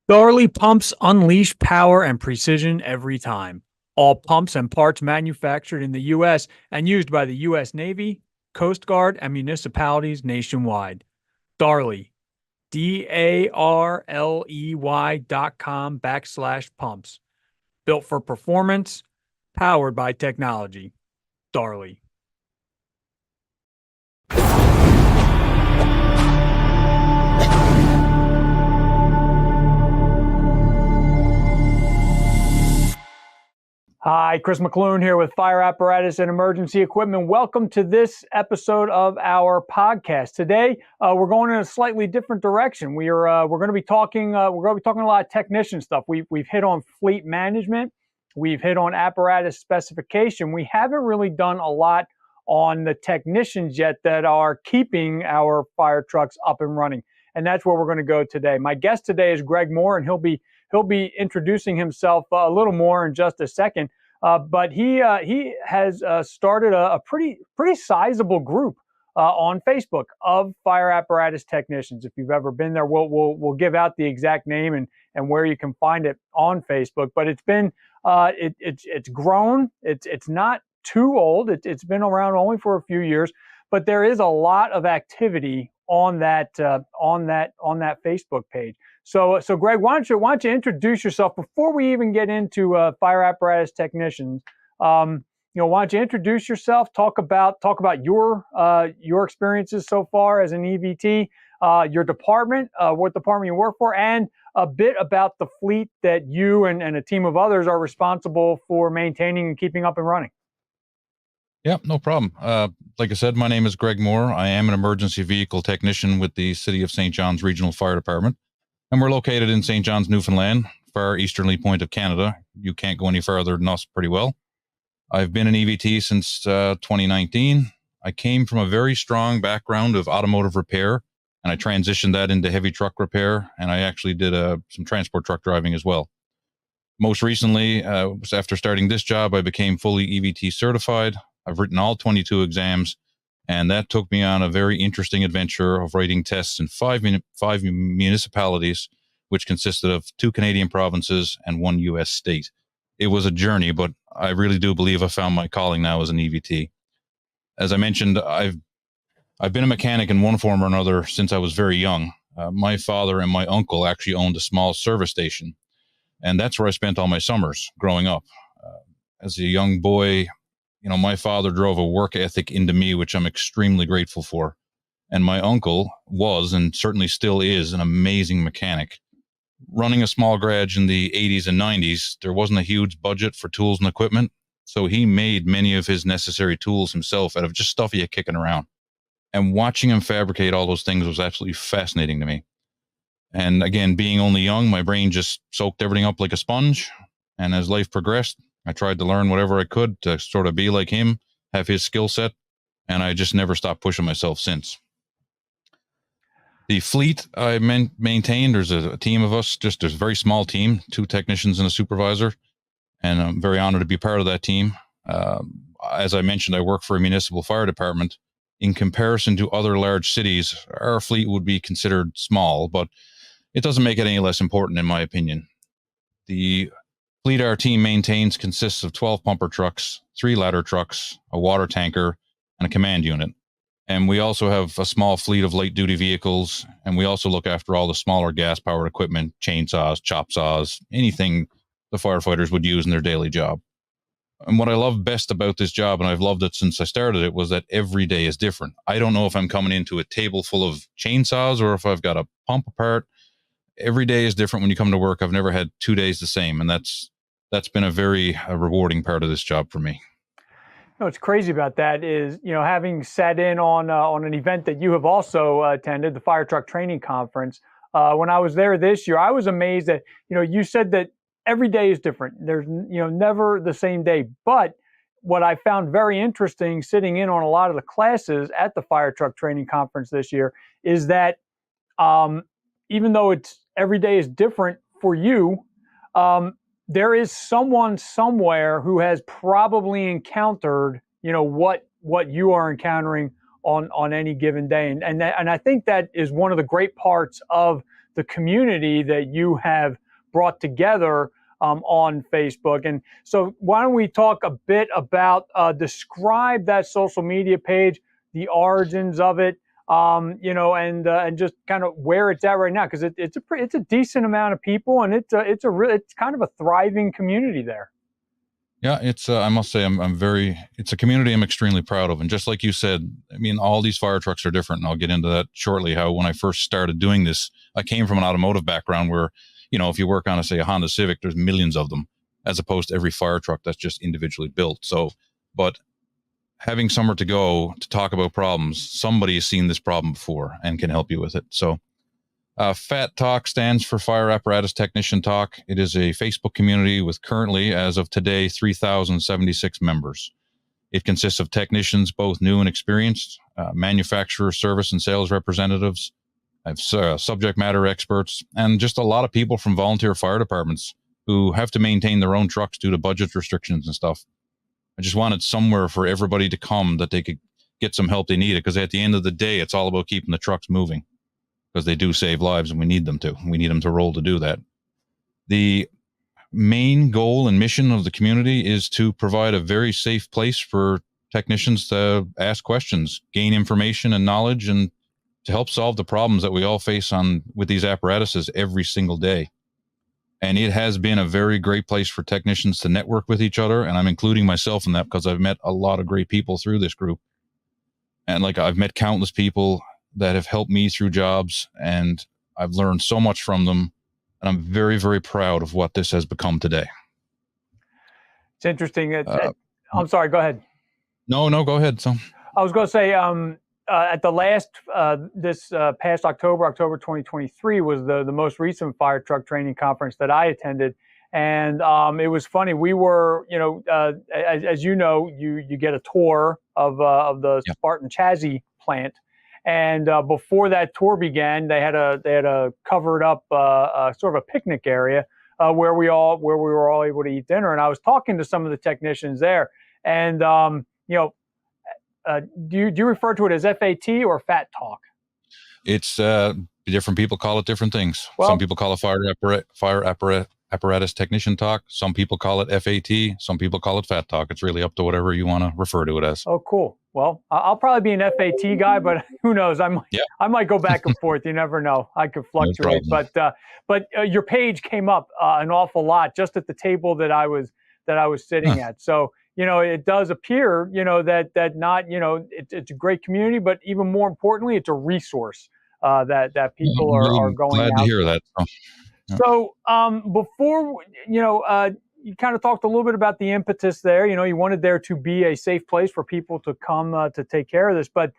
Darley pumps unleash power and precision every time. All pumps and parts manufactured in the U.S. and used by the U.S. Navy, Coast Guard, and municipalities nationwide. Darley, DARLEY.com/pumps. Built for performance, powered by technology. Darley. Hi, Chris McClune here with Fire Apparatus and Emergency Equipment. Welcome to this episode of our podcast. Today, we're going in a slightly different direction. We're going to be talking. We're going to be talking a lot of technician stuff. We've hit on fleet management. We've hit on apparatus specification. We haven't really done a lot on the technicians yet that are keeping our fire trucks up and running, and that's where we're going to go today. My guest today is Greg Moore, and he'll be introducing himself a little more in just a second. But he has started a pretty sizable group on Facebook of fire apparatus technicians. If you've ever been there, we'll give out the exact name and where you can find it on Facebook. But it's been it's grown. It's not too old. It's been around only for a few years, but there is a lot of activity on that Facebook page. So Greg, why don't you introduce yourself before we even get into fire apparatus technicians? Why don't you introduce yourself? Talk about your experiences so far as an EVT, your department, what department you work for, and a bit about the fleet that you and a team of others are responsible for maintaining and keeping up and running. Yeah, no problem. Like I said, my name is Greg Moore. I am an emergency vehicle technician with the City of St. John's Regional Fire Department, and we're located in St. John's, Newfoundland, far easterly point of Canada. You can't go any further than us pretty well. I've been an EVT since 2019. I came from a very strong background of automotive repair, and I transitioned that into heavy truck repair, and I actually did some transport truck driving as well. Most recently, after starting this job, I became fully EVT certified. I've written all 22 exams, and that took me on a very interesting adventure of writing tests in five municipalities, which consisted of 2 Canadian provinces and 1 U.S. state. It was a journey, but I really do believe I found my calling now as an EVT. As I mentioned, I've been a mechanic in one form or another since I was very young. My father and my uncle actually owned a small service station, and that's where I spent all my summers growing up. As a young boy, my father drove a work ethic into me, which I'm extremely grateful for. And my uncle was, and certainly still is, an amazing mechanic. Running a small garage in the 80s and 90s, there wasn't a huge budget for tools and equipment. So he made many of his necessary tools himself out of just stuff he had kicking around. And watching him fabricate all those things was absolutely fascinating to me. And again, being only young, my brain just soaked everything up like a sponge. And as life progressed, I tried to learn whatever I could to sort of be like him, have his skill set, and I just never stopped pushing myself since. The fleet I maintained, there's a team of us, there's a very small team, 2 technicians and a supervisor, and I'm very honored to be part of that team. As I mentioned, I work for a municipal fire department. In comparison to other large cities, our fleet would be considered small, but it doesn't make it any less important in my opinion. The fleet our team maintains consists of 12 pumper trucks, 3 ladder trucks, a water tanker, and a command unit. And we also have a small fleet of light duty vehicles, and we also look after all the smaller gas powered equipment, chainsaws, chop saws, anything the firefighters would use in their daily job. And what I love best about this job, and I've loved it since I started it, was that every day is different. I don't know if I'm coming into a table full of chainsaws or if I've got a pump apart. Every day is different when you come to work. I've never had 2 days the same, and that's been a very rewarding part of this job for me. What's crazy about that is, having sat in on an event that you have also attended, the Fire Truck Training Conference. When I was there this year, I was amazed that, you said that every day is different. There's, never the same day. But what I found very interesting sitting in on a lot of the classes at the Fire Truck Training Conference this year is that even though it's every day is different for you, there is someone somewhere who has probably encountered, what you are encountering on any given day. And I think that is one of the great parts of the community that you have brought together on Facebook. And so why don't we talk a bit about, describe that social media page, the origins of it, and just kind of where it's at right now, because it's a decent amount of people, and it's kind of a thriving community there. Yeah, it's I must say it's a community I'm extremely proud of. And just like you said, I mean, all these fire trucks are different, and I'll get into that shortly. How when I first started doing this, I came from an automotive background where, if you work on a Honda Civic, there's millions of them, as opposed to every fire truck that's just individually built. So, but having somewhere to go to talk about problems, somebody has seen this problem before and can help you with it. So FAT Talk stands for Fire Apparatus Technician Talk. It is a Facebook community with currently, as of today, 3,076 members. It consists of technicians, both new and experienced, manufacturer, service, and sales representatives. I have subject matter experts, and just a lot of people from volunteer fire departments who have to maintain their own trucks due to budget restrictions and stuff. I just wanted somewhere for everybody to come that they could get some help they needed, because at the end of the day, it's all about keeping the trucks moving, because they do save lives and we need them to. We need them to roll to do that. The main goal and mission of the community is to provide a very safe place for technicians to ask questions, gain information and knowledge, and to help solve the problems that we all face with these apparatuses every single day. And it has been a very great place for technicians to network with each other. And I'm including myself in that, because I've met a lot of great people through this group. And I've met countless people that have helped me through jobs, and I've learned so much from them. And I'm very, very proud of what this has become today. It's interesting. I'm sorry, go ahead. No, go ahead. So I was going to say, at the last, this past October 2023 was the most recent fire truck training conference that I attended. And it was funny. We were, as you know, you get a tour of the Spartan chassis plant. And before that tour began, they had a covered up sort of a picnic area where we were all able to eat dinner. And I was talking to some of the technicians there, and do you refer to it as FAT or Fat Talk? It's different people call it different things. Well, some people call it fire apparatus technician talk. Some people call it FAT. Some people call it Fat Talk. It's really up to whatever you want to refer to it as. Oh, cool. Well, I'll probably be an FAT guy, but who knows? I might go back and forth. You never know. I could fluctuate. No but your page came up an awful lot just at the table that I was sitting at. So it does appear that not it's a great community, but even more importantly, it's a resource that people are going glad out. To hear that. So before you kind of talked a little bit about the impetus there. You wanted there to be a safe place for people to come to take care of this. But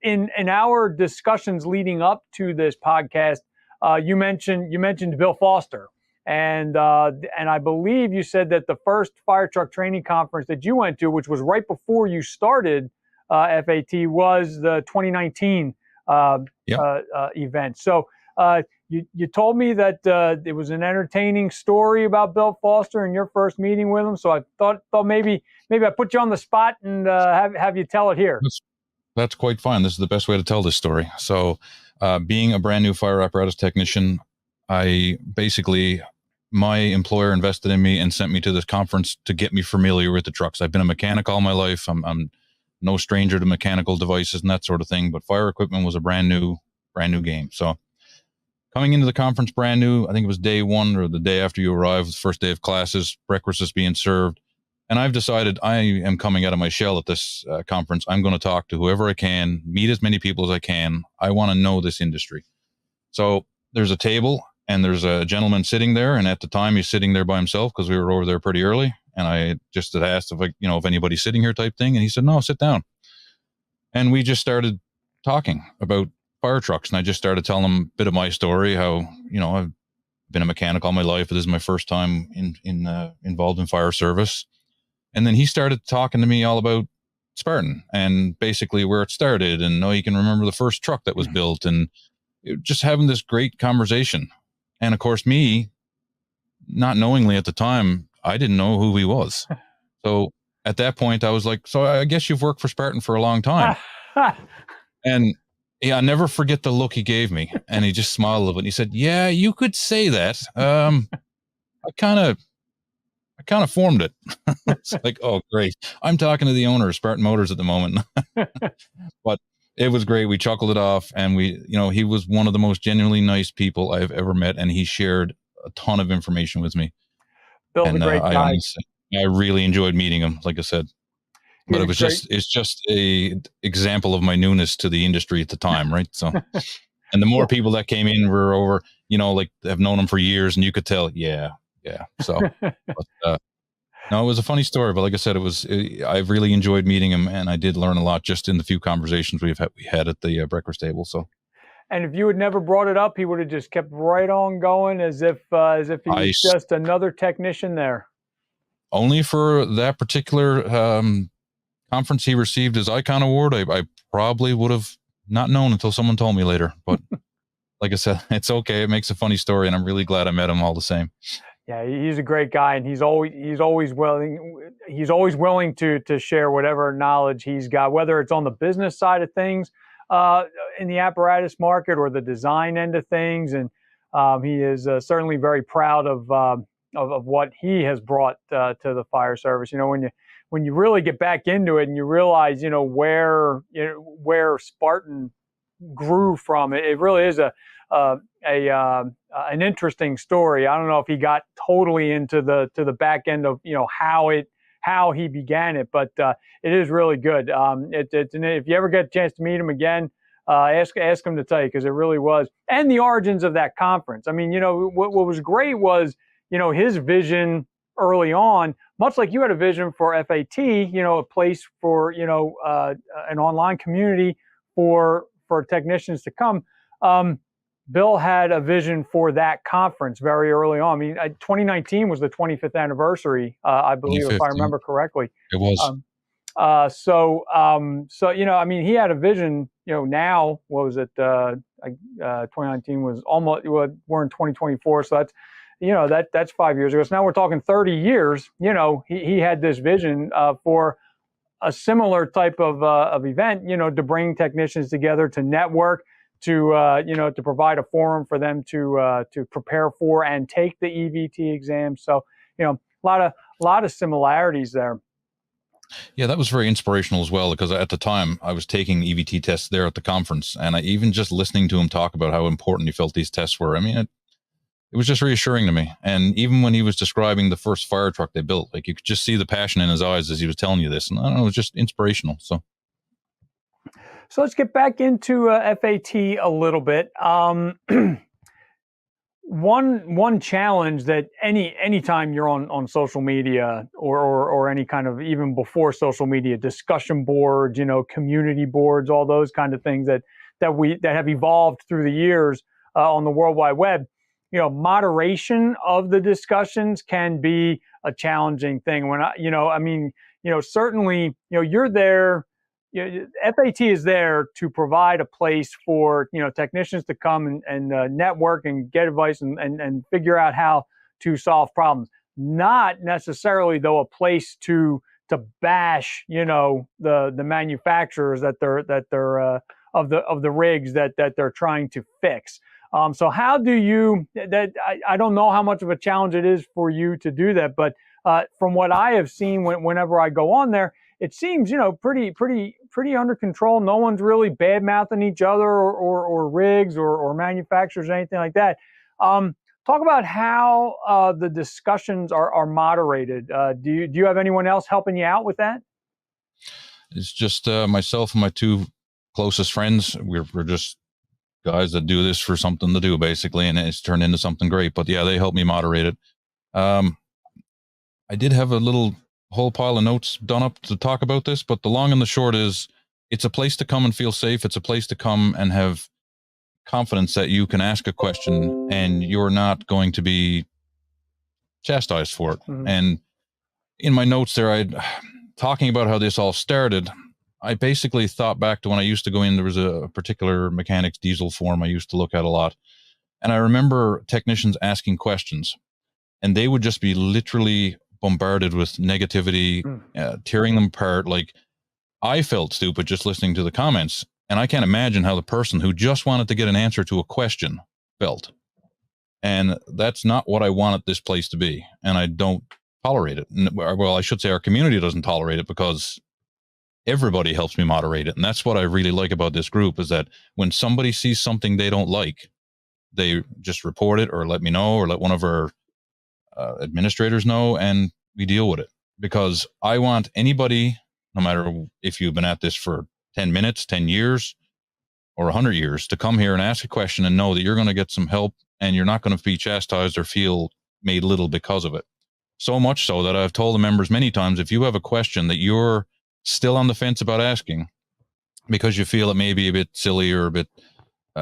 in our discussions leading up to this podcast, you mentioned Bill Foster, and I believe you said that the first fire truck training conference that you went to, which was right before you started FAT, was the 2019 event. So you told me that it was an entertaining story about Bill Foster and your first meeting with him. So I thought maybe I put you on the spot and have you tell it here. That's quite fine. This is the best way to tell this story. So being a brand new fire apparatus technician, my employer invested in me and sent me to this conference to get me familiar with the trucks. I've been a mechanic all my life. I'm no stranger to mechanical devices and that sort of thing, but fire equipment was a brand new game. So coming into the conference brand new, I think it was day one or the day after you arrived, the first day of classes, breakfast is being served. And I've decided I am coming out of my shell at this conference. I'm going to talk to whoever I can, meet as many people as I can. I want to know this industry. So there's a table and there's a gentleman sitting there. And at the time he's sitting there by himself because we were over there pretty early. And I just had asked if anybody's sitting here type thing. And he said, no, sit down. And we just started talking about fire trucks. And I just started telling him a bit of my story, how, I've been a mechanic all my life. This is my first time involved in fire service. And then he started talking to me all about Spartan and basically where it started. And he can remember the first truck that was built, and just having this great conversation. And of course, me, not knowingly at the time, I didn't know who he was. So at that point I was like, so I guess you've worked for Spartan for a long time. And Yeah, I never forget the look he gave me, and he just smiled a little bit. And he said, "Yeah, you could say that. I kind of formed it." It's like, oh, great. I'm talking to the owner of Spartan Motors at the moment, but it was great. We chuckled it off, and he was one of the most genuinely nice people I've ever met, and he shared a ton of information with me. Bill's And a great I guy. honestly, I really enjoyed meeting him, like I said. But He's great. it's just a example of my newness to the industry at the time, right? So, and the more people that came in were over, like have known him for years, and you could tell, yeah. So, but, no, it was a funny story, but like I said, I've really enjoyed meeting him, and I did learn a lot just in the few conversations we had at the breakfast table. So, and if you had never brought it up, he would have just kept right on going as if he was just another technician there. Only for that particular conference he received his Icon Award, I probably would have not known until someone told me later. But like I said, it's okay. It makes a funny story, and I'm really glad I met him all the same. Yeah, he's a great guy, and he's always willing to share whatever knowledge he's got, whether it's on the business side of things in the apparatus market or the design end of things. And he is certainly very proud of what he has brought to the fire service. When you really get back into it and you realize where Spartan grew from, it really is an interesting story. I don't know if he got totally into the back end of how he began it, but it is really good. If you ever get a chance to meet him again, ask him to tell you, because it really was. And the origins of that conference. I mean, what was great was his vision early on, much like you had a vision for FAT, a place for an online community for technicians to come. Bill had a vision for that conference very early on. I mean, 2019 was the 25th anniversary, I believe, if I remember correctly. It was. So I mean, he had a vision. Now what was it? 2019 was almost. We're in 2024, so that's 5 years ago. So now we're talking 30 years. He had this vision for a similar type of event. To bring technicians together, to network, to provide a forum for them to prepare for and take the EVT exam. So a lot of similarities there. Yeah, that was very inspirational as well, because at the time I was taking EVT tests there at the conference, and even just listening to him talk about how important he felt these tests were, I mean, it was just reassuring to me. And even when he was describing the first fire truck they built, like, you could just see the passion in his eyes as he was telling you this, and I don't know, it was just inspirational. So let's get back into FAT a little bit. One challenge that anytime you're on social media or any kind of, even before social media, discussion boards, community boards, all those kind of things that have evolved through the years on the World Wide Web, moderation of the discussions can be a challenging thing. Certainly, you're there. FAT is there to provide a place for technicians to come and network and get advice and figure out how to solve problems. Not necessarily, though, a place to bash the manufacturers that they're of the rigs that they're trying to fix. So how do you? I don't know how much of a challenge it is for you to do that, but from what I have seen whenever I go on there, it seems pretty under control. No one's really bad mouthing each other or rigs or manufacturers or anything like that. Talk about how the discussions are moderated. Do you have anyone else helping you out with that? It's just myself and my two closest friends. We're just guys that do this for something to do, basically, and it's turned into something great. But yeah, they help me moderate it. I did have a whole pile of notes done up to talk about this, but the long and the short is, it's a place to come and feel safe. It's a place to come and have confidence that you can ask a question and you're not going to be chastised for it. Mm-hmm. And in my notes there, talking about how this all started, I basically thought back to when I used to go in. There was a particular mechanics diesel forum I used to look at a lot. And I remember technicians asking questions, and they would just be literally bombarded with negativity, tearing them apart. Like, I felt stupid just listening to the comments. And I can't imagine how the person who just wanted to get an answer to a question felt. And that's not what I wanted this place to be. And I don't tolerate it. Well, I should say our community doesn't tolerate it, because everybody helps me moderate it. And that's what I really like about this group, is that when somebody sees something they don't like, they just report it or let me know, or let one of our administrators know, and we deal with it. Because I want anybody, no matter if you've been at this for 10 minutes, 10 years, or 100 years, to come here and ask a question and know that you're going to get some help, and you're not going to be chastised or feel made little because of it. So much so that I've told the members many times, if you have a question that you're still on the fence about asking because you feel it may be a bit silly, or a bit,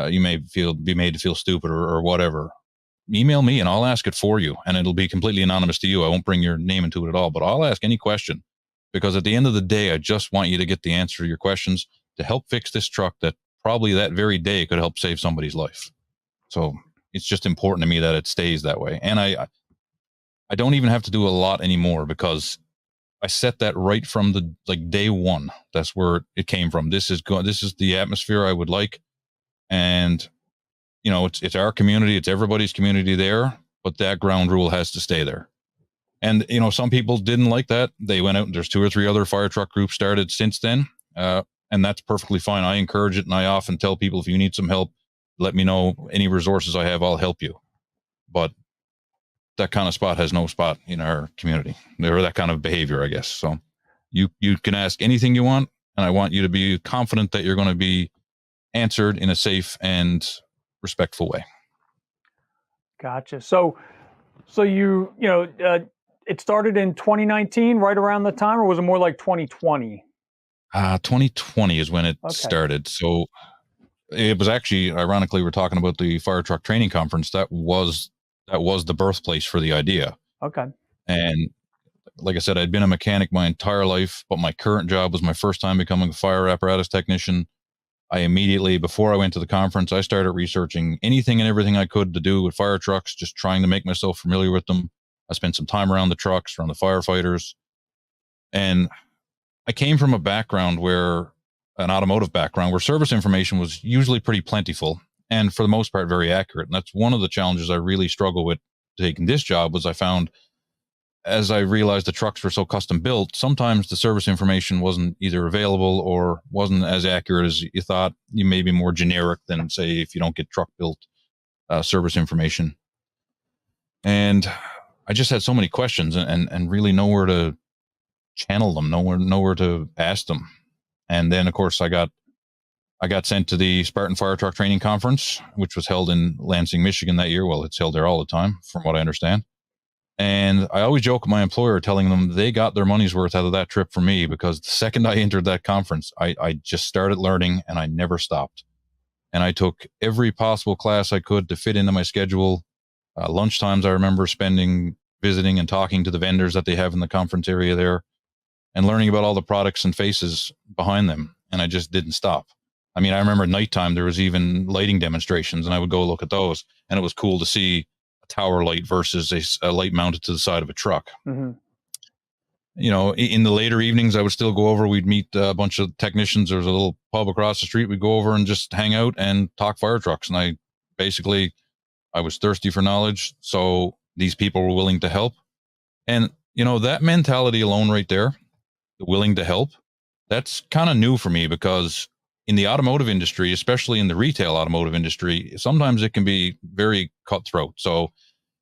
you may be made to feel stupid, or whatever, email me and I'll ask it for you. And it'll be completely anonymous to you. I won't bring your name into it at all, but I'll ask any question, because at the end of the day, I just want you to get the answer to your questions to help fix this truck that probably that very day could help save somebody's life. So it's just important to me that it stays that way. And I don't even have to do a lot anymore, because I set that right from the day one. That's where it came from. This is the atmosphere I would like. And, it's our community. It's everybody's community there, but that ground rule has to stay there. And, some people didn't like that. They went out, and there's 2 or 3 other fire truck groups started since then. And that's perfectly fine. I encourage it. And I often tell people, if you need some help, let me know. Any resources I have, I'll help you. But that kind of spot has no spot in our community, or that kind of behavior, I guess. So you can ask anything you want, and I want you to be confident that you're going to be answered in a safe and respectful way. Gotcha. So it started in 2019, right around the time, or was it more like 2020? 2020 is when it started. So it was actually, ironically, we're talking about the fire truck training conference. That was the birthplace for the idea. Okay. And like I said, I'd been a mechanic my entire life, but my current job was my first time becoming a fire apparatus technician. I immediately, before I went to the conference, I started researching anything and everything I could to do with fire trucks, just trying to make myself familiar with them. I spent some time around the trucks, around the firefighters. And I came from an automotive background, where service information was usually pretty plentiful, and for the most part, very accurate. And that's one of the challenges I really struggle with taking this job. Was I found, as I realized the trucks were so custom built, sometimes the service information wasn't either available or wasn't as accurate as you thought. You may be more generic than, say, if you don't get truck built service information. And I just had so many questions, and really nowhere to channel them, nowhere to ask them. And then, of course, I got sent to the Spartan Fire Truck Training Conference, which was held in Lansing, Michigan that year. Well, it's held there all the time, from what I understand. And I always joke with my employer, telling them they got their money's worth out of that trip for me, because the second I entered that conference, I just started learning, and I never stopped. And I took every possible class I could to fit into my schedule. Lunchtimes I remember spending visiting and talking to the vendors that they have in the conference area there, and learning about all the products and faces behind them. And I just didn't stop. I mean, I remember at nighttime, there was even lighting demonstrations, and I would go look at those, and it was cool to see a tower light versus a light mounted to the side of a truck. Mm-hmm. In the later evenings, I would still go over. We'd meet a bunch of technicians. There was a little pub across the street. We'd go over and just hang out and talk fire trucks. And I was thirsty for knowledge. So these people were willing to help. And, that mentality alone right there, willing to help, that's kind of new for me, because in the automotive industry, especially in the retail automotive industry, sometimes it can be very cutthroat. So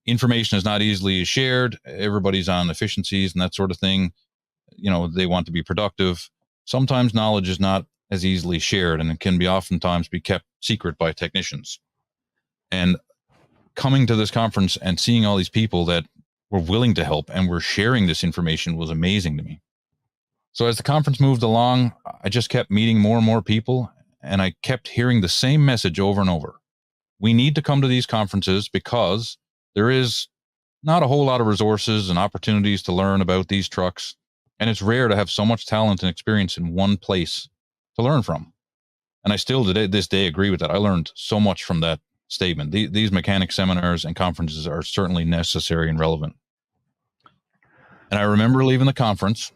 information is not easily shared. Everybody's on efficiencies and that sort of thing. They want to be productive. Sometimes knowledge is not as easily shared, and it can be oftentimes be kept secret by technicians. And coming to this conference and seeing all these people that were willing to help and were sharing this information was amazing to me. So as the conference moved along, I just kept meeting more and more people, and I kept hearing the same message over and over. We need to come to these conferences because there is not a whole lot of resources and opportunities to learn about these trucks, and it's rare to have so much talent and experience in one place to learn from. And I still today, this day, agree with that. I learned so much from that statement. These mechanic seminars and conferences are certainly necessary and relevant. And I remember leaving the conference,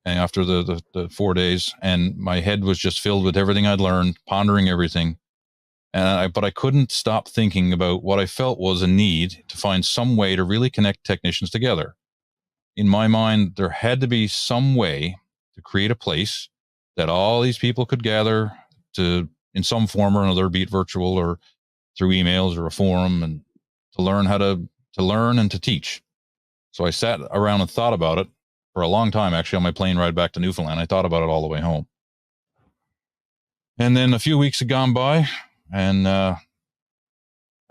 and after the 4 days, and my head was just filled with everything I'd learned, pondering everything. But I couldn't stop thinking about what I felt was a need to find some way to really connect technicians together. In my mind, there had to be some way to create a place that all these people could gather to, in some form or another, be it virtual or through emails or a forum, and to learn how to learn and to teach. So I sat around and thought about it for a long time, actually, on my plane ride back to Newfoundland. I thought about it all the way home. And then a few weeks had gone by, and I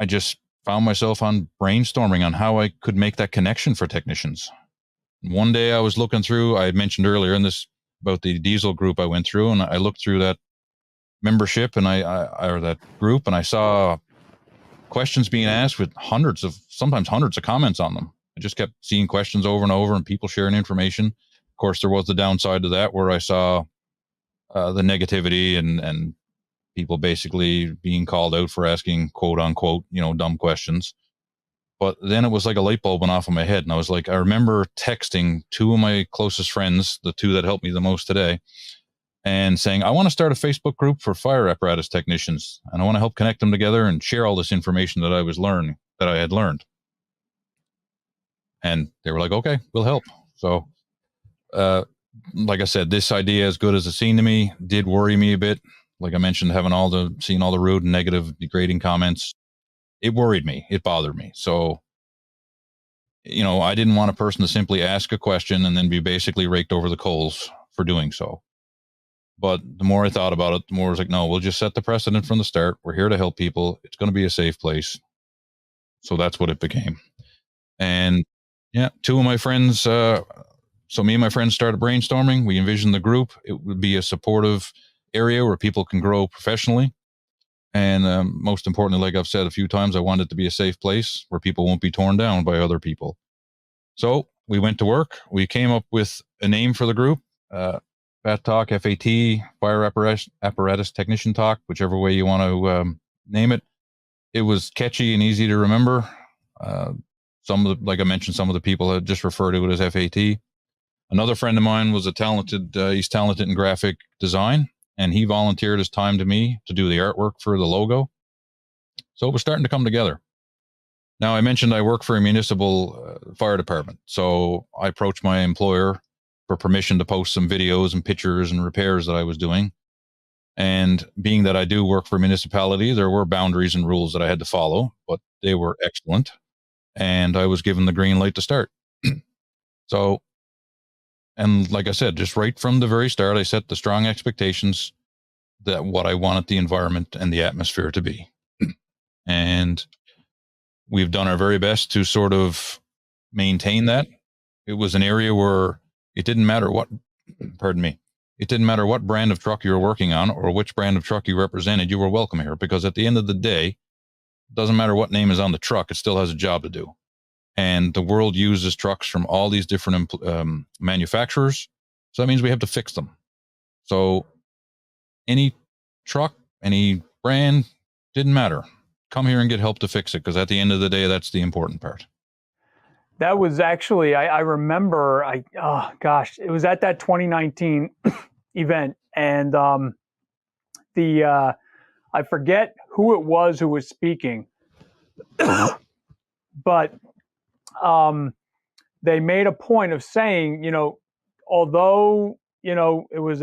just found myself on brainstorming on how I could make that connection for technicians. One day I was looking through, I had mentioned earlier in this about the diesel group I went through, and I looked through that membership and or that group, and I saw questions being asked with sometimes hundreds of comments on them. I just kept seeing questions over and over and people sharing information. Of course, there was the downside to that where I saw the negativity and people basically being called out for asking quote unquote, dumb questions. But then it was like a light bulb went off in my head. And I was like, I remember texting two of my closest friends, the two that helped me the most today, and saying, I want to start a Facebook group for fire apparatus technicians. And I want to help connect them together and share all this information that I had learned. And they were like, okay, we'll help. So, like I said, this idea, as good as it seemed to me, did worry me a bit. Like I mentioned, seeing all the rude and negative, degrading comments, it worried me. It bothered me. So, I didn't want a person to simply ask a question and then be basically raked over the coals for doing so. But the more I thought about it, the more I was like, no, we'll just set the precedent from the start. We're here to help people. It's going to be a safe place. So that's what it became. And yeah, two of my friends, so me and my friends started brainstorming. We envisioned the group. It would be a supportive area where people can grow professionally. And most importantly, like I've said a few times, I want it to be a safe place where people won't be torn down by other people. So we went to work. We came up with a name for the group, FAT Talk, FAT, Fire Apparatus Technician Talk, whichever way you want to name it. It was catchy and easy to remember. Like I mentioned, some of the people had just referred to it as FAT. Another friend of mine was he's talented in graphic design, and he volunteered his time to me to do the artwork for the logo. So it was starting to come together. Now, I mentioned I work for a municipal fire department. So I approached my employer for permission to post some videos and pictures and repairs that I was doing. And being that I do work for a municipality, there were boundaries and rules that I had to follow, but they were excellent. And I was given the green light to start. So, and like I said, just right from the very start, I set the strong expectations that what I wanted the environment and the atmosphere to be. And we've done our very best to sort of maintain that. It was an area where it didn't matter what brand of truck you were working on or which brand of truck you represented, you were welcome here, because at the end of the day, it doesn't matter what name is on the truck, it still has a job to do. And the world uses trucks from all these different manufacturers. So that means we have to fix them. So any truck, any brand, didn't matter. Come here and get help to fix it, because at the end of the day, that's the important part. That was actually, I remember, it was at that 2019 event. And I forget who it was who was speaking, but they made a point of saying, although, the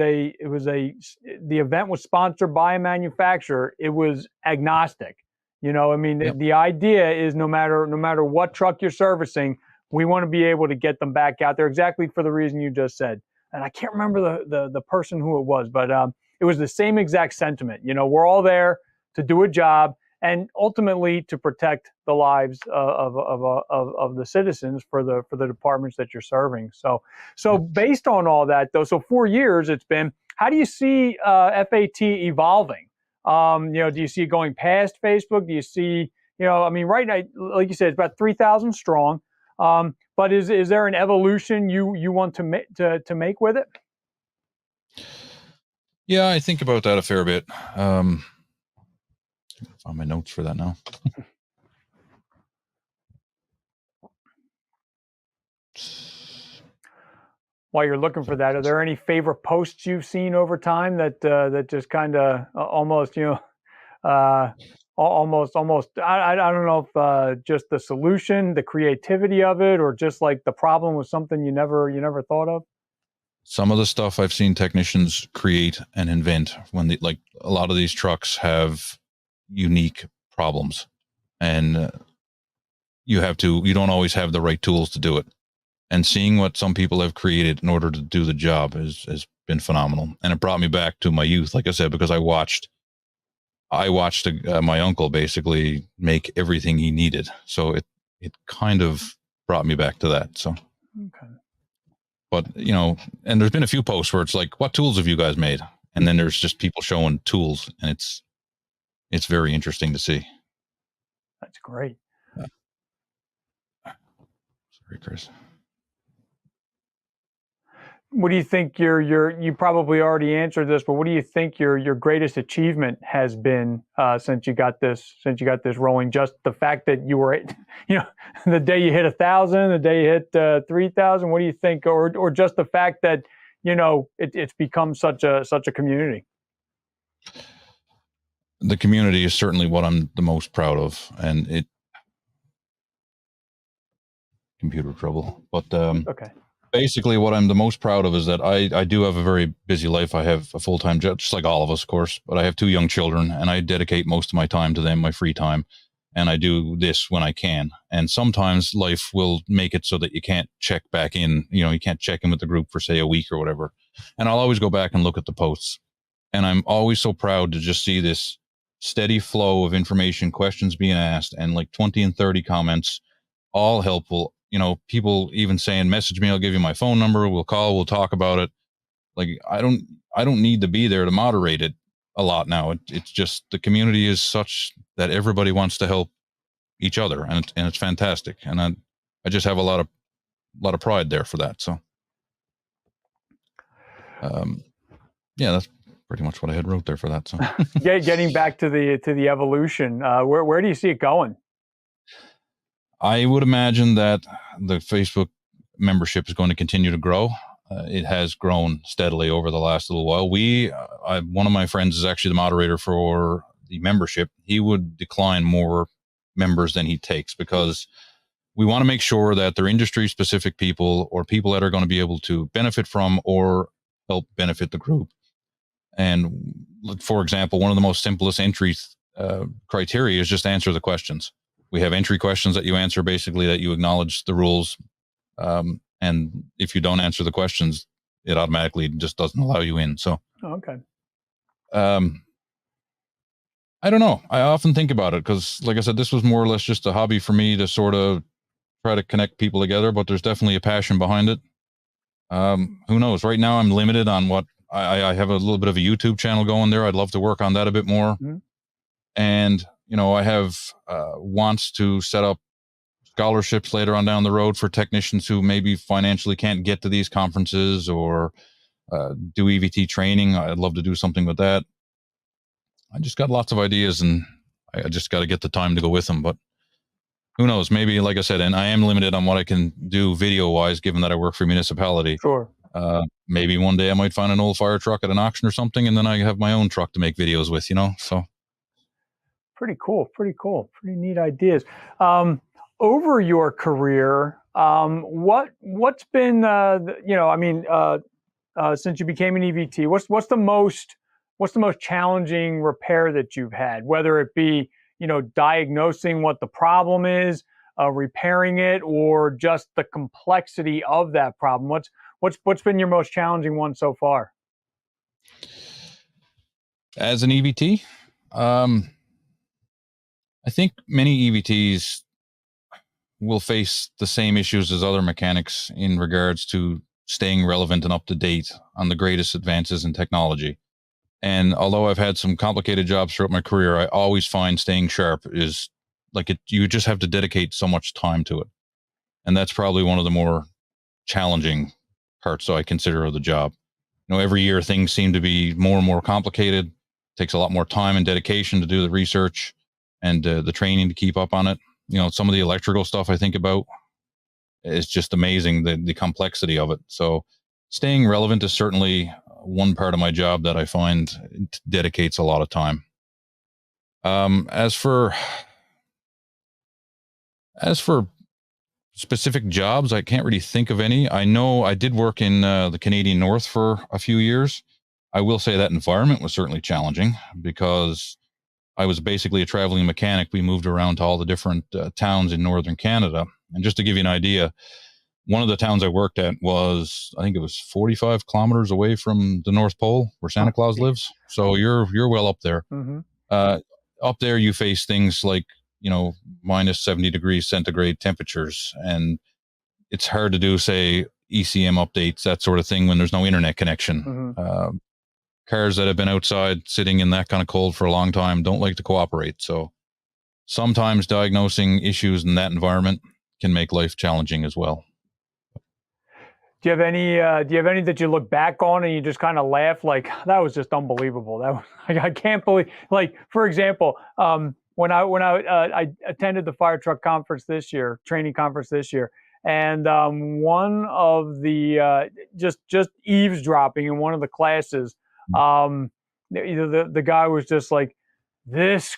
event was sponsored by a manufacturer, it was agnostic. Yep. The idea is no matter what truck you're servicing, we want to be able to get them back out there exactly for the reason you just said. And I can't remember the person who it was, but it was the same exact sentiment. We're all there to do a job and ultimately to protect the lives of the citizens for the departments that you're serving. So based on all that, though, so 4 years it's been. How do you see FAT evolving? Do you see it going past Facebook? Do you see, right now, like you said, it's about 3,000 strong. But is there an evolution you want to make with it? Yeah, I think about that a fair bit. Find my notes for that now. while you're looking for that, are there any favorite posts you've seen over time that just kind of almost, almost I don't know if just the solution, the creativity of it, or just like the problem was something you never thought of? Some of the stuff I've seen technicians create and invent when like a lot of these trucks have unique problems, and you don't always have the right tools to do it. And seeing what some people have created in order to do the job has been phenomenal. And it brought me back to my youth, like I said, because I watched my uncle basically make everything he needed. So it kind of brought me back to that. So, okay. But, and there's been a few posts where it's like, what tools have you guys made? And then there's just people showing tools, and it's very interesting to see. That's great. Sorry, Chris. What do you think you probably already answered this, but what do you think your greatest achievement has been since you got this rolling? Just the fact that you were, the day you hit 1,000, the day you hit 3,000. What do you think, or just the fact that it's become such a community? The community is certainly what I'm the most proud of, and computer trouble, but okay. Basically, what I'm the most proud of is that I do have a very busy life. I have a full-time job, just like all of us, of course, but I have 2 young children, and I dedicate most of my time to them, my free time, and I do this when I can. And sometimes life will make it so that you can't check back in, you can't check in with the group for, say, a week or whatever. And I'll always go back and look at the posts. And I'm always so proud to just see this steady flow of information, questions being asked, and like 20 and 30 comments, all helpful. People even saying, message me, I'll give you my phone number. We'll call, we'll talk about it. Like, I don't need to be there to moderate it a lot now. It's just, the community is such that everybody wants to help each other, and it's fantastic. And I just have a lot of pride there for that. So, yeah, that's pretty much what I had wrote there for that. So getting back to the evolution, where do you see it going? I would imagine that the Facebook membership is going to continue to grow. It has grown steadily over the last little while. One of my friends is actually the moderator for the membership. He would decline more members than he takes, because we want to make sure that they're industry specific people, or people that are going to be able to benefit from or help benefit the group. And for example, one of the most simplest entry criteria is just answer the questions. We have entry questions that you answer, basically that you acknowledge the rules. And if you don't answer the questions, it automatically just doesn't allow you in. So, okay. I don't know. I often think about it because, like I said, this was more or less just a hobby for me to sort of try to connect people together, but there's definitely a passion behind it. Who knows? Right now I'm limited on what I have a little bit of a YouTube channel going there. I'd love to work on that a bit more. Mm-hmm. And, I have wants to set up scholarships later on down the road for technicians who maybe financially can't get to these conferences, or do EVT training. I'd love to do something with that. I just got lots of ideas, and I just got to get the time to go with them. But who knows? Maybe, like I said, and I am limited on what I can do video wise, given that I work for a municipality. Sure. Maybe one day I might find an old fire truck at an auction or something, and then I have my own truck to make videos with, so. Pretty cool. Pretty neat ideas. Over your career, what's been, since you became an EVT, what's the most challenging repair that you've had, whether it be, diagnosing what the problem is, repairing it, or just the complexity of that problem? What's been your most challenging one so far? As an EVT, I think many EVTs will face the same issues as other mechanics in regards to staying relevant and up to date on the greatest advances in technology. And although I've had some complicated jobs throughout my career, I always find staying sharp is like you just have to dedicate so much time to it. And that's probably one of the more challenging parts, I consider, of the job. Every year things seem to be more and more complicated. It takes a lot more time and dedication to do the research and the training to keep up on it. Some of the electrical stuff I think about is just amazing, the complexity of it. So staying relevant is certainly one part of my job that I find dedicates a lot of time. As for specific jobs, I can't really think of any. I know I did work in the Canadian North for a few years. I will say that environment was certainly challenging because I was basically a traveling mechanic. We moved around to all the different towns in northern Canada. And just to give you an idea, one of the towns I worked at was, I think it was 45 kilometers away from the North Pole where Santa Claus lives. So you're well up there. Mm-hmm. Up there, you face things like, minus 70 degrees centigrade temperatures. And it's hard to do, say, ECM updates, that sort of thing, when there's no internet connection. Mm-hmm. Cars that have been outside sitting in that kind of cold for a long time don't like to cooperate. So sometimes diagnosing issues in that environment can make life challenging as well. Do you have any that you look back on and you just kind of laugh, like, that was just unbelievable? That was, I can't believe, like, for example, when I attended the fire truck conference this year, training conference this year, and one of the just eavesdropping in one of the classes, the guy was just like, that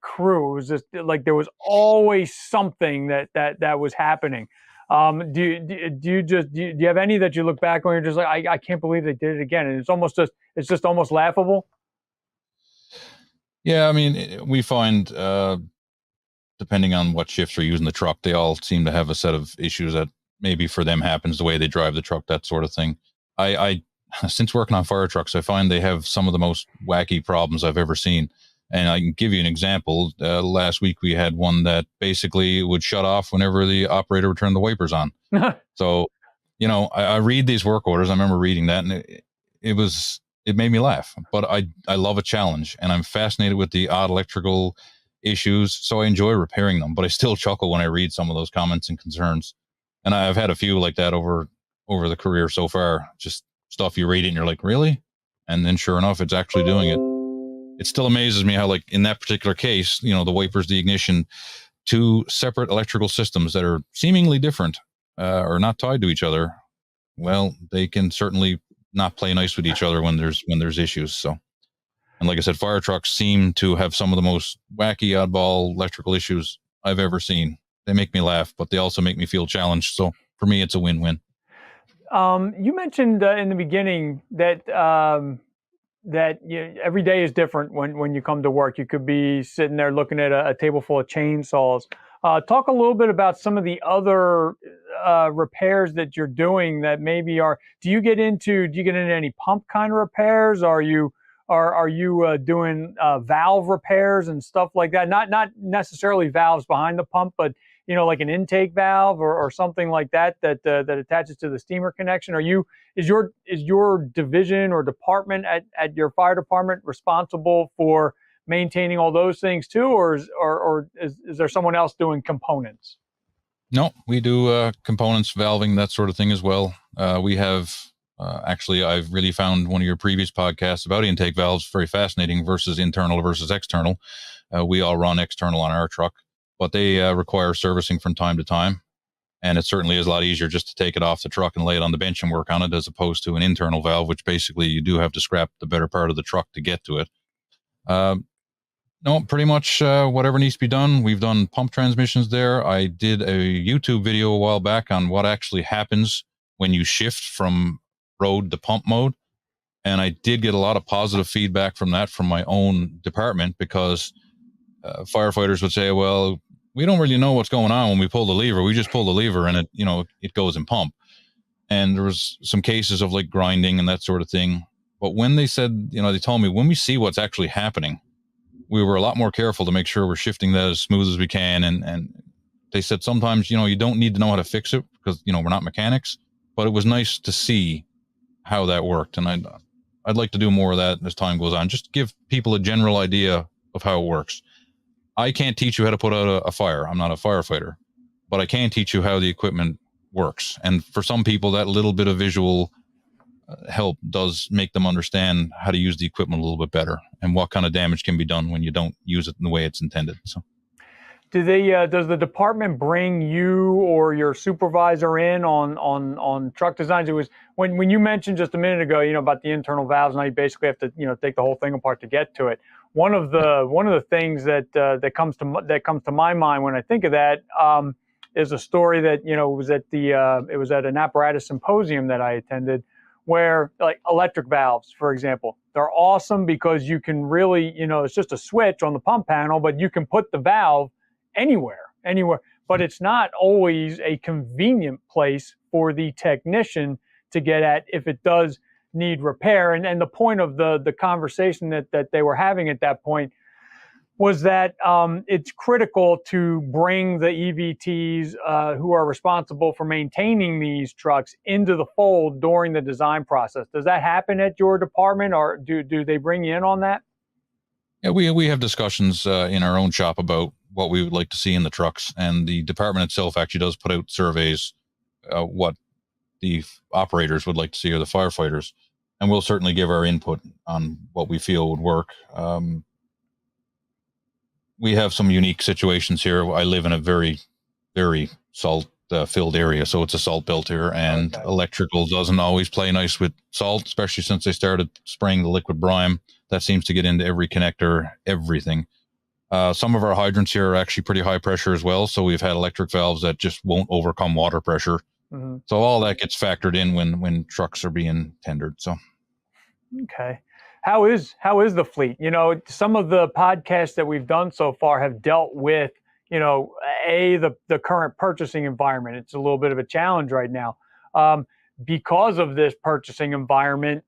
crew was just like, there was always something that was happening. Do you have any that you look back on, you're just like, I can't believe they did it again, and it's just almost laughable? Yeah, I mean, we find depending on what shifts are using the truck, they all seem to have a set of issues that maybe for them happens the way they drive the truck, that sort of thing. I since working on fire trucks, I find they have some of the most wacky problems I've ever seen. And I can give you an example. Last week we had one that basically would shut off whenever the operator would turn the wipers on. So, I read these work orders. I remember reading that, and it made me laugh. But I love a challenge, and I'm fascinated with the odd electrical issues, so I enjoy repairing them. But I still chuckle when I read some of those comments and concerns. And I've had a few like that over the career so far. Just stuff you read it and you're like, really? And then sure enough, it's actually doing it. It still amazes me how, like, in that particular case, the wipers, the ignition, two separate electrical systems that are seemingly different, or not tied to each other. Well, they can certainly not play nice with each other when there's issues. So, and like I said, fire trucks seem to have some of the most wacky, oddball electrical issues I've ever seen. They make me laugh, but they also make me feel challenged. So for me, it's a win-win. You mentioned in the beginning that every day is different when you come to work. You could be sitting there looking at a table full of chainsaws. Talk a little bit about some of the other repairs that you're doing that maybe do you get into any pump kind of repairs? Are you doing valve repairs and stuff like that? Not necessarily valves behind the pump, but like an intake valve or something like that attaches to the steamer connection. Is your division or department at your fire department responsible for maintaining all those things too, or is there someone else doing components? No, we do components, valving, that sort of thing as well. We have actually, I've really found one of your previous podcasts about intake valves very fascinating versus internal versus external. We all run external on our truck, but they require servicing from time to time. And it certainly is a lot easier just to take it off the truck and lay it on the bench and work on it, as opposed to an internal valve, which basically you do have to scrap the better part of the truck to get to it. No, pretty much whatever needs to be done. We've done pump transmissions there. I did a YouTube video a while back on what actually happens when you shift from road to pump mode. And I did get a lot of positive feedback from that from my own department, because firefighters would say, well, we don't really know what's going on when we pull the lever. We just pull the lever and it goes in pump. And there was some cases of like grinding and that sort of thing. But when they said, they told me when we see what's actually happening, we were a lot more careful to make sure we're shifting that as smooth as we can. And they said sometimes, you don't need to know how to fix it because, we're not mechanics, but it was nice to see how that worked. And I'd like to do more of that as time goes on, just to give people a general idea of how it works. I can't teach you how to put out a fire. I'm not a firefighter, but I can teach you how the equipment works. And for some people, that little bit of visual help does make them understand how to use the equipment a little bit better and what kind of damage can be done when you don't use it in the way it's intended. So, Do they? Does the department bring you or your supervisor in on truck designs? It was when you mentioned just a minute ago, about the internal valves. Now you basically have to take the whole thing apart to get to it. One of the things that comes to my mind when I think of that is a story that it was at an apparatus symposium that I attended, where like electric valves, for example, they're awesome because you can really it's just a switch on the pump panel, but you can put the valve anywhere. But it's not always a convenient place for the technician to get at if it does need repair. And the point of the conversation that they were having at that point was that it's critical to bring the EVTs who are responsible for maintaining these trucks into the fold during the design process. Does that happen at your department, or do they bring you in on that? Yeah, we have discussions in our own shop about what we would like to see in the trucks, and the department itself actually does put out surveys what the operators would like to see, or the firefighters, and we'll certainly give our input on what we feel would work. We have some unique situations here. I live in a very, very salt filled area, so it's a salt belt here, and electrical doesn't always play nice with salt, especially since they started spraying the liquid brine. That seems to get into every connector, everything. Some of our hydrants here are actually pretty high pressure as well, so we've had electric valves that just won't overcome water pressure. Mm-hmm. So all that gets factored in when trucks are being tendered. So, okay, how is the fleet? Some of the podcasts that we've done so far have dealt with the current purchasing environment. It's a little bit of a challenge right now. Because of this purchasing environment,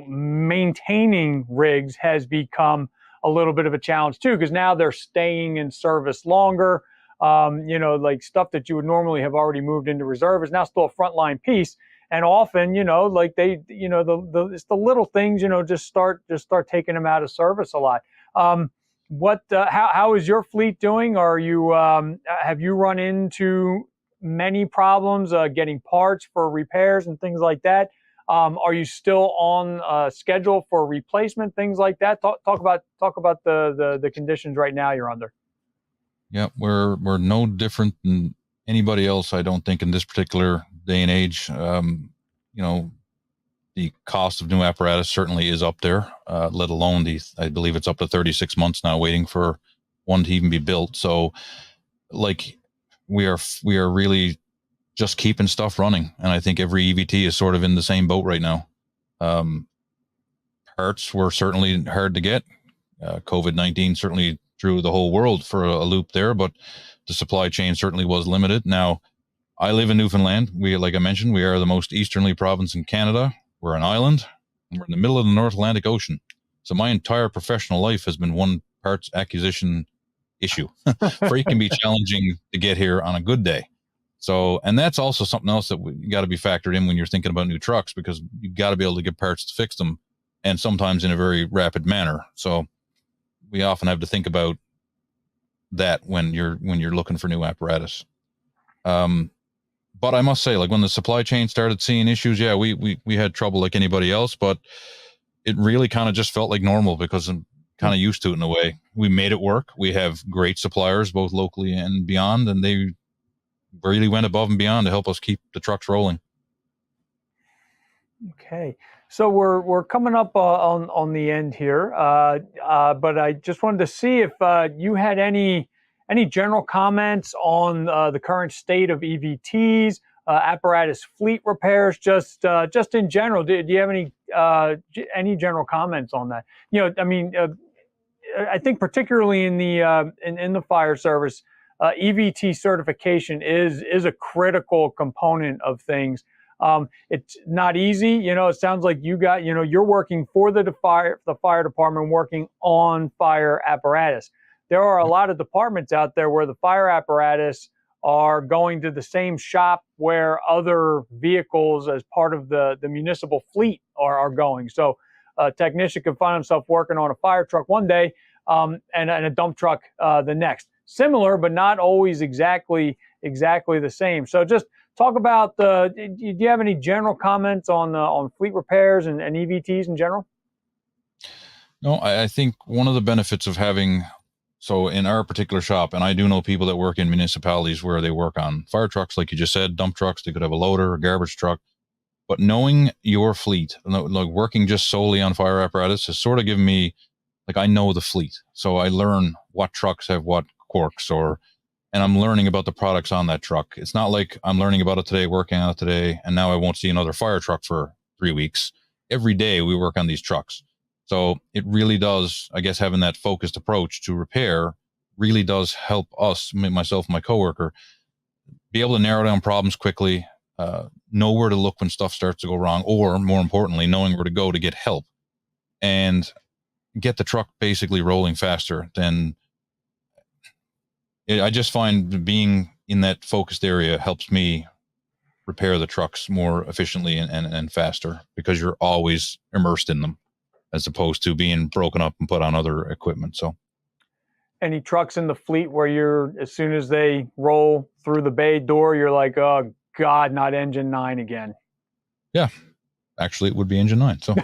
maintaining rigs has become a little bit of a challenge too, because now they're staying in service longer. Like stuff that you would normally have already moved into reserve is now still a frontline piece. And often, it's the little things, just start taking them out of service a lot. How is your fleet doing? Are you, have you run into many problems getting parts for repairs and things like that? Are you still on schedule for replacement, things like that? Talk about the conditions right now you're under. Yeah, we're no different than anybody else, I don't think, in this particular day and age. The cost of new apparatus certainly is up there, let alone I believe it's up to 36 months now waiting for one to even be built. So like we are really just keeping stuff running. And I think every EVT is sort of in the same boat right now. Parts were certainly hard to get. COVID-19 certainly threw the whole world for a loop there, but the supply chain certainly was limited. Now, I live in Newfoundland. Like I mentioned, we are the most easterly province in Canada. We're an island, and we're in the middle of the North Atlantic Ocean. So my entire professional life has been one parts acquisition issue. Freight can be challenging to get here on a good day. So, and that's also something else that you got to be factored in when you're thinking about new trucks, because you got to be able to get parts to fix them, and sometimes in a very rapid manner. So we often have to think about that when you're looking for new apparatus. But I must say, like when the supply chain started seeing issues, yeah, we had trouble like anybody else, but it really kind of just felt like normal because I'm kind of used to it in a way. We made it work. We have great suppliers, both locally and beyond, and they really went above and beyond to help us keep the trucks rolling. Okay, so we're coming up on the end here, but I just wanted to see if you had any general comments on the current state of EVTs, apparatus fleet repairs, just in general. Do you have any general comments on that? I think particularly in the fire service, EVT certification is a critical component of things. It's not easy. It sounds like you're working for the fire department, working on fire apparatus. There are a lot of departments out there where the fire apparatus are going to the same shop where other vehicles as part of the municipal fleet are going. So a technician can find himself working on a fire truck one day and a dump truck the next. Similar, but not always exactly the same. So just talk about do you have any general comments on fleet repairs and EVTs in general? No, I think one of the benefits of having So in our particular shop, and I do know people that work in municipalities where they work on fire trucks, like you just said, dump trucks, they could have a loader, a garbage truck. But knowing your fleet, like working just solely on fire apparatus, has sort of given me, like, I know the fleet. So I learn what trucks have what quirks, and I'm learning about the products on that truck. It's not like I'm learning about it today, working on it today, and now I won't see another fire truck for 3 weeks. Every day we work on these trucks. So it really does, I guess, having that focused approach to repair really does help us, myself and my coworker, be able to narrow down problems quickly, know where to look when stuff starts to go wrong, or more importantly, knowing where to go to get help and get the truck basically rolling faster than I just find being in that focused area helps me repair the trucks more efficiently and faster, because you're always immersed in them as opposed to being broken up and put on other equipment. So Any trucks in the fleet where you're, as soon as they roll through the bay door, you're like, oh God, not engine 9 again? Yeah, actually it would be engine 9. So,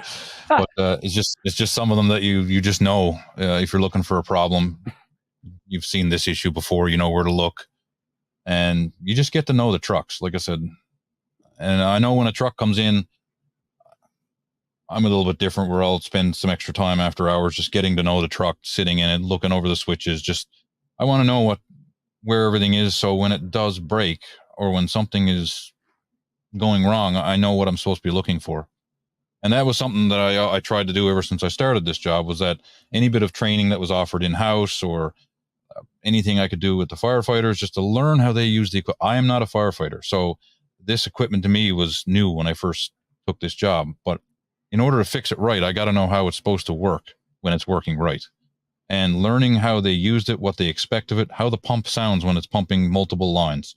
but it's just some of them that you just know, if you're looking for a problem, you've seen this issue before, you know where to look, and you just get to know the trucks, like I said. And I know when a truck comes in, I'm a little bit different, where I'll spend some extra time after hours just getting to know the truck, sitting in it, looking over the switches. Just, I want to know where everything is, so when it does break or when something is going wrong, I know what I'm supposed to be looking for. And that was something that I tried to do ever since I started this job, was that any bit of training that was offered in-house, or anything I could do with the firefighters, just to learn how they use the equipment. I am not a firefighter, so this equipment to me was new when I first took this job. But in order to fix it right, I got to know how it's supposed to work when it's working right. And learning how they used it, what they expect of it, how the pump sounds when it's pumping multiple lines.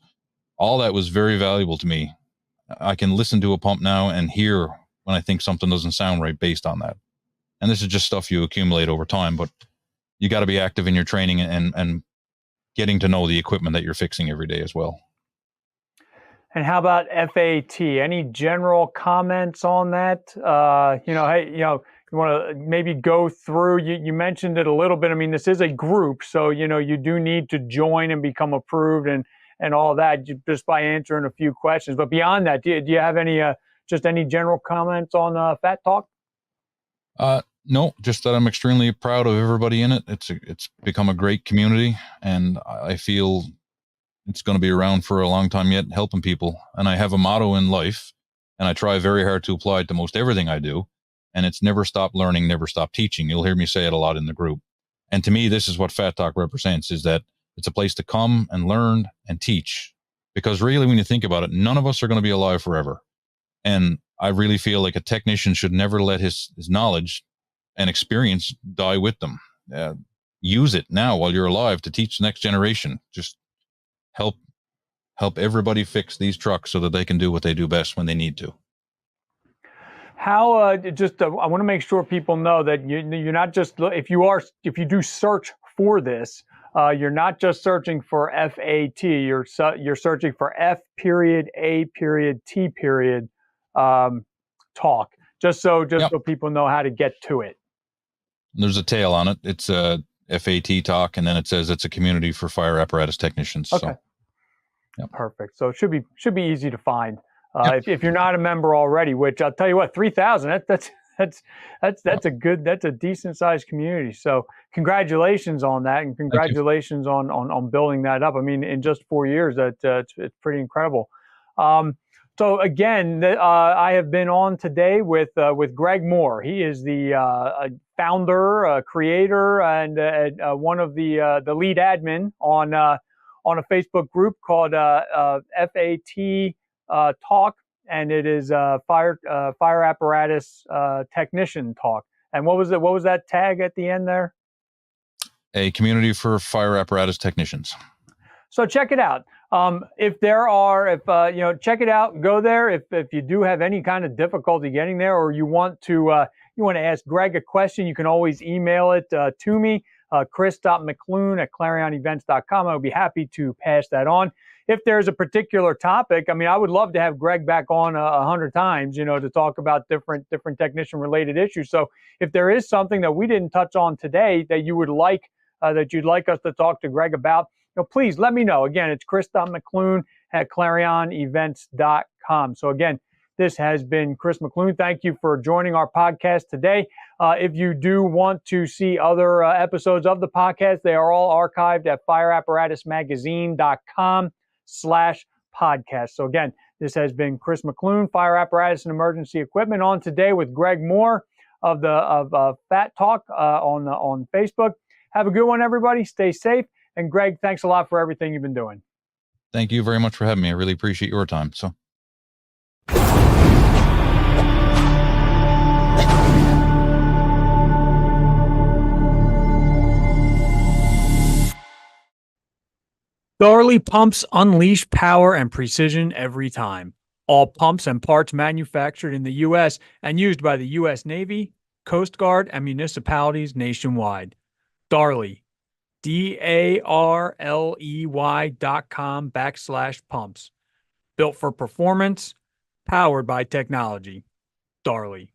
All that was very valuable to me. I can listen to a pump now and hear when I think something doesn't sound right based on that. And this is just stuff you accumulate over time, but you got to be active in your training and getting to know the equipment that you're fixing every day as well. And how about FAT? Any general comments on that? Hey, you want to maybe go through, you mentioned it a little bit. I mean, this is a group, so, you do need to join and become approved and all that just by answering a few questions. But beyond that, do you have any general comments on Fat Talk? No, just that I'm extremely proud of everybody in it. It's become a great community, and I feel it's going to be around for a long time yet, helping people. And I have a motto in life, and I try very hard to apply it to most everything I do. And it's never stop learning, never stop teaching. You'll hear me say it a lot in the group. And to me, this is what Fat Talk represents, is that it's a place to come and learn and teach. Because really, when you think about it, none of us are going to be alive forever. And I really feel like a technician should never let his knowledge and experience die with them. Use it now while you're alive to teach the next generation. Just help everybody fix these trucks so that they can do what they do best when they need to. How I want to make sure people know that you're not just, if you do search for this, you're not just searching for FAT. You're searching for F.A.T. Talk. Just so people know how to get to it. There's a tail on it. It's a FAT Talk, and then it says it's a community for fire apparatus technicians. Okay. So, yep. Perfect. So it should be easy to find. If you're not a member already, which I'll tell you what, 3,000, that's a decent sized community. So congratulations on that, and congratulations on building that up. I mean, in just 4 years, it's pretty incredible. So again, I have been on today with Greg Moore. He is the founder, creator, and one of the lead admin on a Facebook group called FAT Talk, and it is fire apparatus technician talk. And what was that tag at the end there? A community for fire apparatus technicians. So check it out. Check it out. Go there. If you do have any kind of difficulty getting there, or you want to ask Greg a question, you can always email it to me, chris.mcloon@clarionevents.com. I would be happy to pass that on. If there's a particular topic, I mean, I would love to have Greg back on 100 times, to talk about different technician related issues. So if there is something that we didn't touch on today that you would like that you'd like us to talk to Greg about, please let me know. Again, it's Chris.McClune at ClarionEvents.com. So again, this has been Chris McClune. Thank you for joining our podcast today. If you do want to see other episodes of the podcast, they are all archived at fireapparatusmagazine.com/podcast. So again, this has been Chris McClune, Fire Apparatus and Emergency Equipment, on today with Greg Moore of Fat Talk on Facebook. Have a good one, everybody. Stay safe. And Greg, thanks a lot for everything you've been doing. Thank you very much for having me. I really appreciate your time. So. Darley pumps unleash power and precision every time. All pumps and parts manufactured in the U.S. and used by the U.S. Navy, Coast Guard, and municipalities nationwide. Darley, DARLEY.com/pumps. Built for performance, powered by technology. Darley.